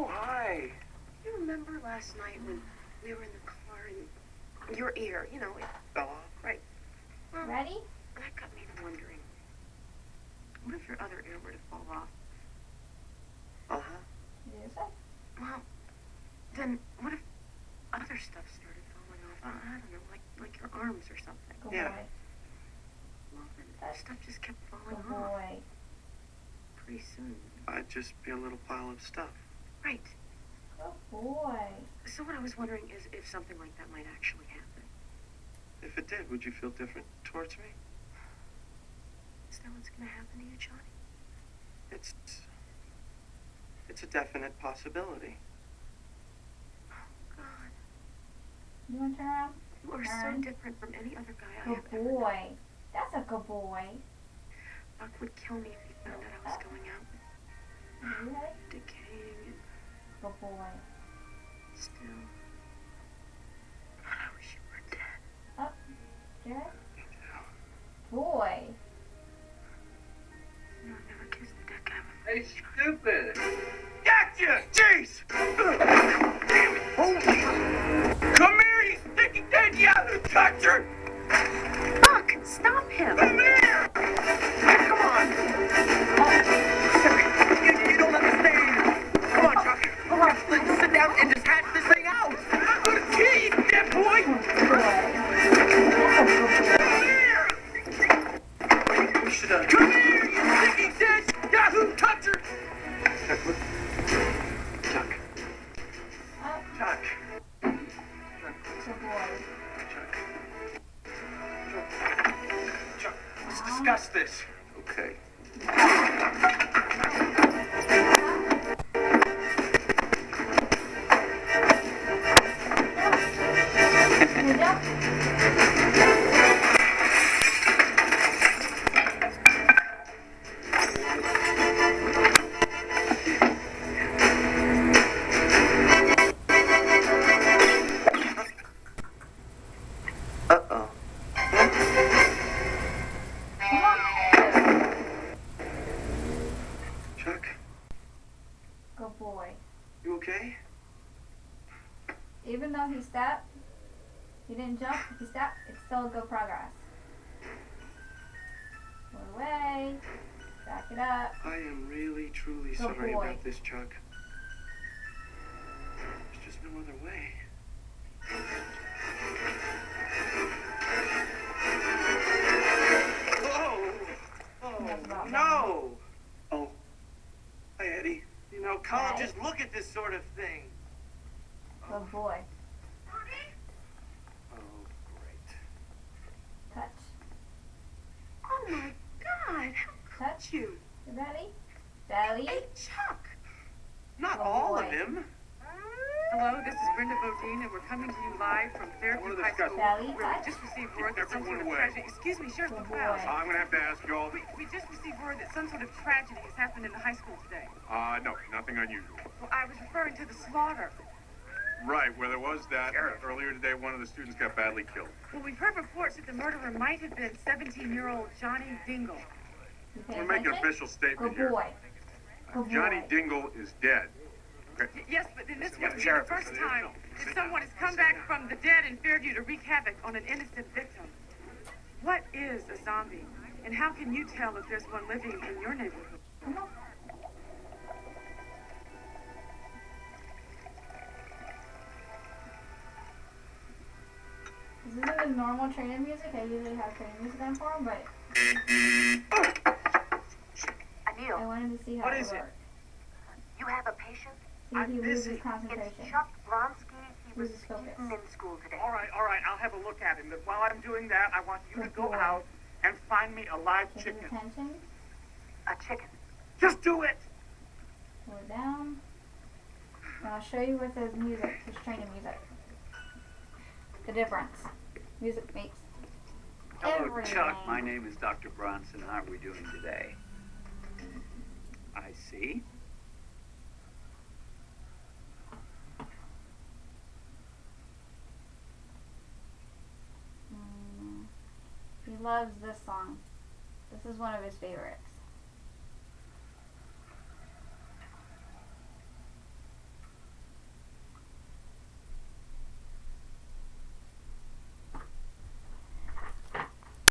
Oh, hi. You remember last night when we were in the car and your ear, it Fell off? right. Well, Ready? that got me to wondering. What if your other ear were to fall off? Uh-huh. Is it? Well, then what if other stuff started falling off? I don't know, like your arms or something. Good Yeah. boy. Well, then stuff just kept falling Good off boy. pretty soon. I'd just be a little pile of stuff. Right. Good boy. So what I was wondering is if something like that might actually happen. If it did, would you feel different towards me? Is that what's going to happen to you, Johnny? It's a definite possibility. Oh, God. You want to turn around? You are so different from any other guy I have Good ever boy. known. That's a good boy. Buck would kill me if he found out I was going out with You ready? decaying and Good boy. still. God, I wish you were dead. Up. Jared? Boy. No, I've never kissed the dead guy before. Hey, stupid! Gotcha! Jeez! Damn it! Holy! Come here, you sticky dead you toucher! Buck, stop him! Come here! Come on! You don't understand! Come on, Chuck! Let's sit down and just hash this thing out! I'm gonna kill you, dead boy! Come here! We should have... Come here, you sticky dead Yahoo toucher! Chuck. Up. Chuck. Good boy. Chuck, let's discuss this. Okay. Good job. Uh-oh. Come on. Chuck, Good boy. you okay? Even though he stepped, he didn't jump, he stepped, it's still good progress. Put it away. Back it up. I am really, truly Good sorry boy. about this, Chuck. There's just no other way. Oh! Enough about No! Oh. Hi, Eddie. You know, colleges look at this sort of thing. Good boy. Oh, great. Touch. Oh, my God. How Touch. could you? You ready? Belly. Hey, Chuck. Not Good all boy. of him. Hello, this is Brenda Bodine, and we're coming to you live from Fairview High School. Belly Where we touch. just received word that some sort of Everyone away. tragedy. Excuse me, Sheriff Good McLeod. boy. I'm gonna have to ask you all. We just received word that some sort of tragedy has happened in the high school today. No, nothing unusual. Well, I was referring to the slaughter. Right, where there was that earlier today, one of the students got badly killed. Well, we've heard reports that the murderer might have been 17-year-old Johnny Dingle. You pay We're making an attention? official statement Good here. boy. Good Johnny boy. Dingle is dead. Yes, but then this Mr. wouldn't be the Sheriff, first sit time down. that Sit someone down. has come Sit back down. from the dead in Fairview to wreak havoc on an innocent victim. What is a zombie? And how can you tell if there's one living in your neighborhood? Come on. This isn't the normal training music. I usually have training music on for him, but I Anil, wanted to see how What it is it? worked. you have a patient? See if he I'm loses busy. concentration. It's Chuck Vronsky. He was Loses focus. eaten in school today. All right, I'll have a look at him. But while I'm doing that, I want you to Good go boy. out and find me a live Give his chicken. attention. A chicken. Just do it! Pull it down. And I'll show you with his music, his training music. The difference. Music makes Hello, everything. Chuck. My name is Dr. Bronson. How are we doing today? I see. He loves this song. This is one of his favorites.